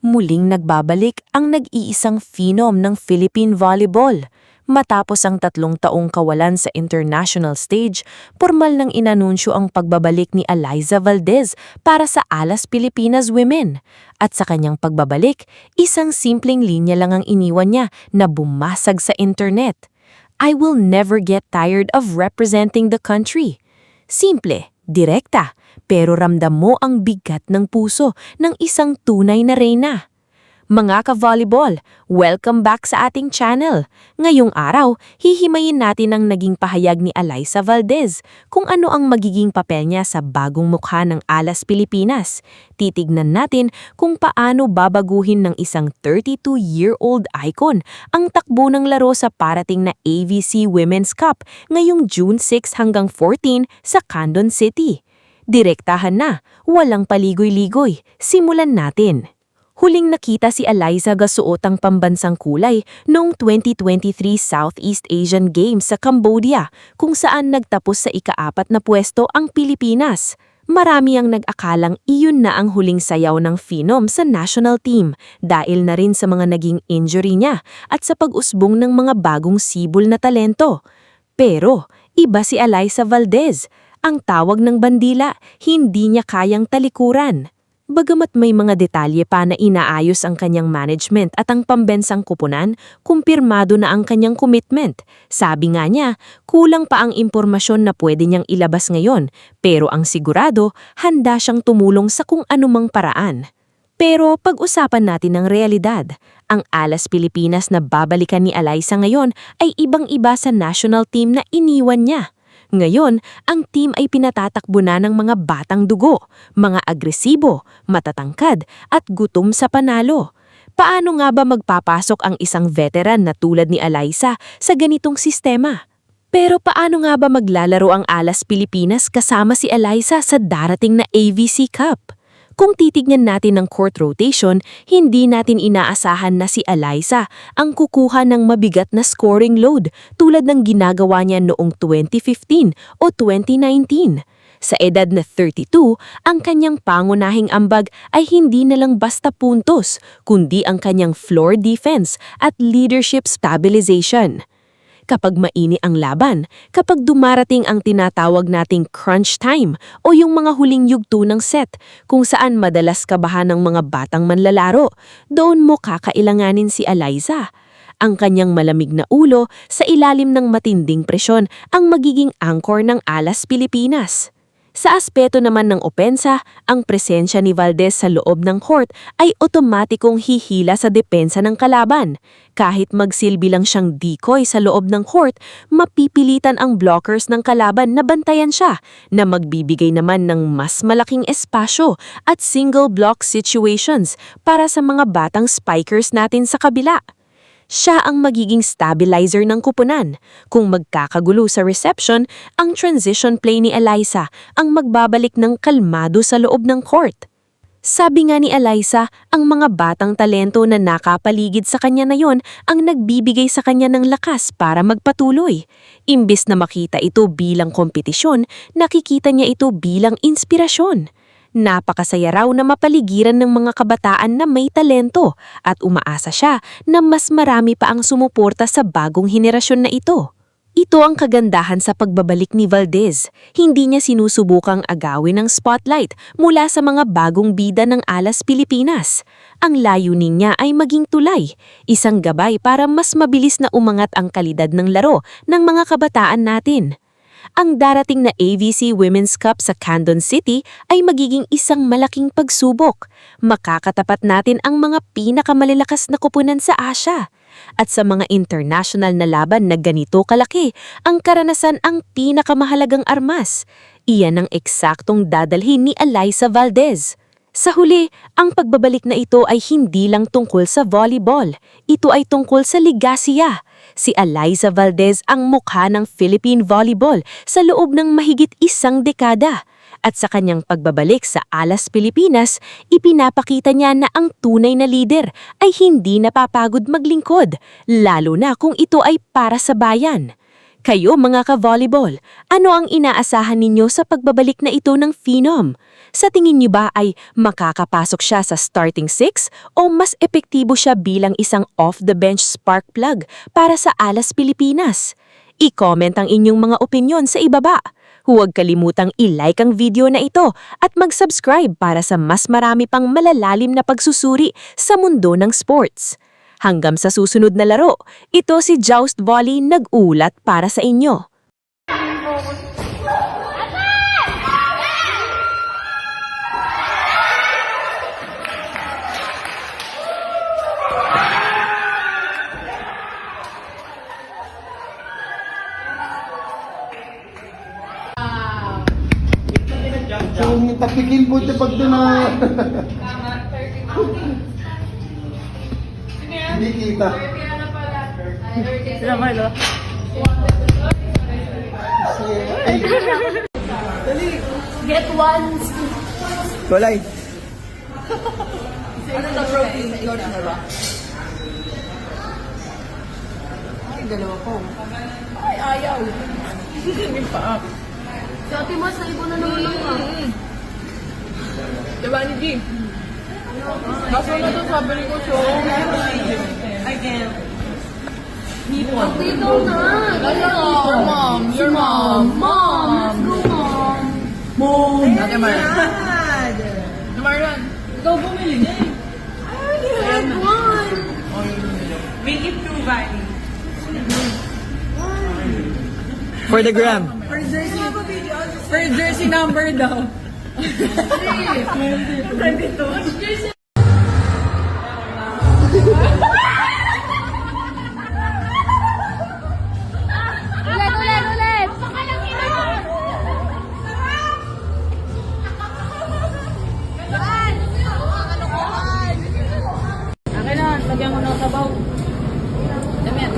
muling nagbabalik ang nag-iisang phenom ng Philippine volleyball. Matapos ang 3 taong kawalan sa international stage, pormal nang inanunsyo ang pagbabalik ni Alyza Valdez para sa Alas Pilipinas Women. At sa kanyang pagbabalik, isang simpleng linya lang ang iniwan niya na bumasag sa internet. "I will never get tired of representing the country." Simple, direkta, pero ramdam mo ang bigat ng puso ng isang tunay na reyna. Mga ka-volleyball, welcome back sa ating channel. Ngayong araw, hihimayin natin ang naging pahayag ni Alyza Valdez, kung ano ang magiging papel niya sa bagong mukha ng Alas Pilipinas. Titignan natin kung paano babaguhin ng isang 32-year-old icon ang takbo ng laro sa parating na AVC Women's Cup ngayong June 6 hanggang 14 sa Quezon City. Direktahan na, walang paligoy-ligoy. Simulan natin. Huling nakita si Alyza gasuot ang pambansang kulay noong 2023 Southeast Asian Games sa Cambodia, kung saan nagtapos sa ika-4 na pwesto ang Pilipinas. Marami ang nag-akalang iyon na ang huling sayaw ng phenom sa national team dahil na rin sa mga naging injury niya at sa pag-usbong ng mga bagong sibol na talento. Pero iba si Alyza Valdez. Ang tawag ng bandila, hindi niya kayang talikuran. Bagamat may mga detalye pa na inaayos ang kanyang management at ang pambensang kupunan, kumpirmado na ang kanyang commitment. Sabi nga niya, kulang pa ang impormasyon na pwede niyang ilabas ngayon, pero ang sigurado, handa siyang tumulong sa kung anumang paraan. Pero pag-usapan natin ang realidad. Ang Alas Pilipinas na babalikan ni Alyza ngayon ay ibang-iba sa national team na iniwan niya. Ngayon, ang team ay pinatatakbo na ng mga batang dugo, mga agresibo, matatangkad at gutom sa panalo. Paano nga ba magpapasok ang isang veteran na tulad ni Alyza sa ganitong sistema? Pero paano nga ba maglalaro ang Alas Pilipinas kasama si Alyza sa darating na AVC Cup? Kung titignan natin ang court rotation, hindi natin inaasahan na si Alyza ang kukuha ng mabigat na scoring load tulad ng ginagawa niya noong 2015 o 2019. Sa edad na 32, ang kanyang pangunahing ambag ay hindi na lang basta puntos, kundi ang kanyang floor defense at leadership stabilization. Kapag maini ang laban, kapag dumarating ang tinatawag nating crunch time o yung mga huling yugto ng set, kung saan madalas kabahan ng mga batang manlalaro, doon mo kakailanganin si Alyza. Ang kanyang malamig na ulo sa ilalim ng matinding presyon ang magiging anchor ng Alas Pilipinas. Sa aspeto naman ng opensa, ang presensya ni Valdez sa loob ng court ay otomatikong hihila sa depensa ng kalaban. Kahit magsilbi lang siyang decoy sa loob ng court, mapipilitan ang blockers ng kalaban na bantayan siya, na magbibigay naman ng mas malaking espasyo at single block situations para sa mga batang spikers natin sa kabila. Siya ang magiging stabilizer ng kupunan. Kung magkakagulo sa reception, ang transition play ni Alyza ang magbabalik ng kalmado sa loob ng court. Sabi nga ni Alyza, ang mga batang talento na nakapaligid sa kanya na yon ang nagbibigay sa kanya ng lakas para magpatuloy. Imbes na makita ito bilang kompetisyon, nakikita niya ito bilang inspirasyon. Napakasaya raw na mapaligiran ng mga kabataan na may talento at umaasa siya na mas marami pa ang sumuporta sa bagong henerasyon na ito. Ito ang kagandahan sa pagbabalik ni Valdez. Hindi niya sinusubukang agawin ng spotlight mula sa mga bagong bida ng Alas Pilipinas. Ang layunin niya ay maging tulay, isang gabay para mas mabilis na umangat ang kalidad ng laro ng mga kabataan natin. Ang darating na AVC Women's Cup sa Quezon City ay magiging isang malaking pagsubok. Makakatapat natin ang mga pinakamalalakas na kupunan sa Asia. At sa mga international na laban na ganito kalaki, ang karanasan ang pinakamahalagang armas. Iyan ang eksaktong dadalhin ni Alyza Valdez. Sa huli, ang pagbabalik na ito ay hindi lang tungkol sa volleyball. Ito ay tungkol sa ligasiya. Si Alyza Valdez ang mukha ng Philippine volleyball sa loob ng mahigit 1 dekada. At sa kanyang pagbabalik sa Alas Pilipinas, ipinapakita niya na ang tunay na lider ay hindi napapagod maglingkod, lalo na kung ito ay para sa bayan. Kayo mga ka-volleyball, ano ang inaasahan ninyo sa pagbabalik na ito ng phenom? Sa tingin niyo ba ay makakapasok siya sa starting six o mas epektibo siya bilang isang off-the-bench spark plug para sa Alas Pilipinas? I-comment ang inyong mga opinyon sa ibaba. Huwag kalimutang i-like ang video na ito at mag-subscribe para sa mas marami pang malalalim na pagsusuri sa mundo ng sports. Hanggang sa susunod na laro, ito si Joust Volley nag-ulat para sa inyo. Yung takikin po ito pag doon na... Hindi kita. Sila Marlo. Get one scoop. Kulay. Ano na protein? Ikaw na ba? Ay, dalawa ko. Ay, ayaw. Hindi pa. Si Ate Mas, naibo na naman lang ka. Diba ni G? Kaso na ito sabi ko, so... I can't. Nipon. Dito na. Your mom. Your mom. Mom. Let's go, mom. Mom. Ate Marlon. Ate Marlon. Ikaw bumili niya eh. I already had one. Make it two, Vani. For the gram. For jersey number daw. Ulit! Akin na, lagyan ko ng sabaw. Dami yan.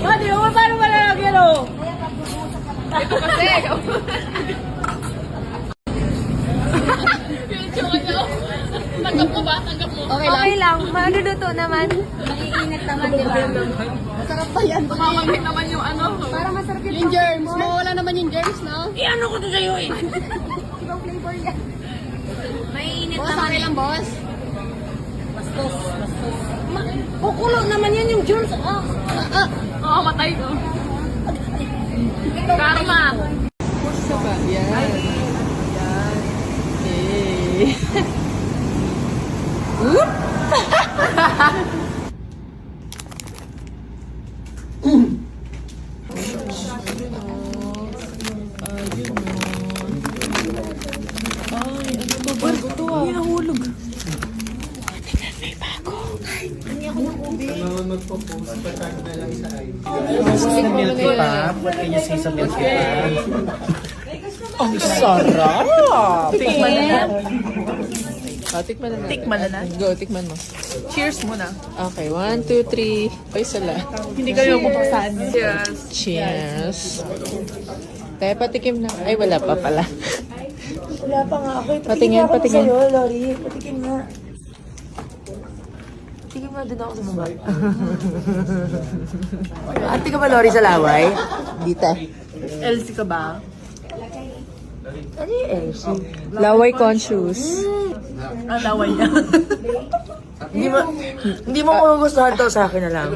Mati, paano wala lagyan o? Ito kasi. Tanggap mo ba? Tanggap mo? Okay lang. Maluluto naman. Maiinit naman, di ba? Masarap pa yan. Mamamit naman yung ano. Para masarap Yung germs. Mawala naman yung germs, no? I-ano ko to sa'yo eh. Ibang flavor yan. Maiinit Boss, naman okay lang, boss. Kukulo naman yan yung germs. Oo, matay ko. Karma. Saba, yan. Yan. Okay. Whoop! Magpo-post pa tayo na lang sa IG. Sa milky pop? What can you say sa milky pop? Ang sarap! Tikman na na. Tikman na na. Tikman na na? Go, tikman mo. Cheers muna. Okay, 1, 2, 3. Ay, sala. Hindi kayo pupasahan. Cheers. Cheers. Tayo, patikim na. Ay, wala pa pala. Wala pa nga ako. Patingin, patingin. Sa'yo, Lori. Patikin nga. Patikin nga din ako sa mga. Ate ka ba, Lori, sa laway? Dita. LC ka ba? Ano yung LC? Laway conscious. Ang laway niya. Hindi mo ko gustuhan to, sa akin na lang.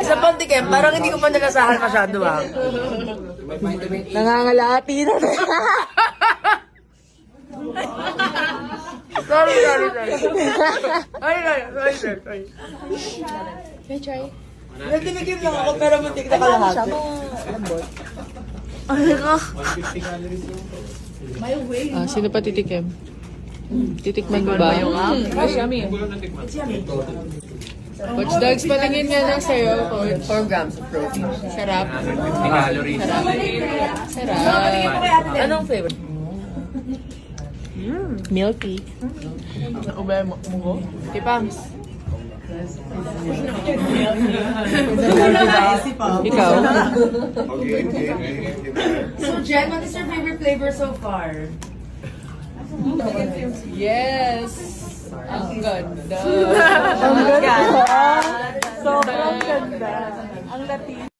Sa pantikim, parang hindi ko pa nalasahan masyado ah. Nangangalati na. Sorry. Sorry. May try. Nagtimikim lang ako pero muntik na kalahati. Ano ka? Sino pa titikim? Titikman mo ba? It's yummy. Watch Dogs, patingin nga lang sa'yo. 4 grams of protein. Sarap. Sarap. Anong flavor? Milky. Ubay mo ko? Tipams. Ikaw? So Jen, what is your favorite flavor so far? Yes. Ang ganda. Ang ganda. Sobrang ganda. Ang Latino.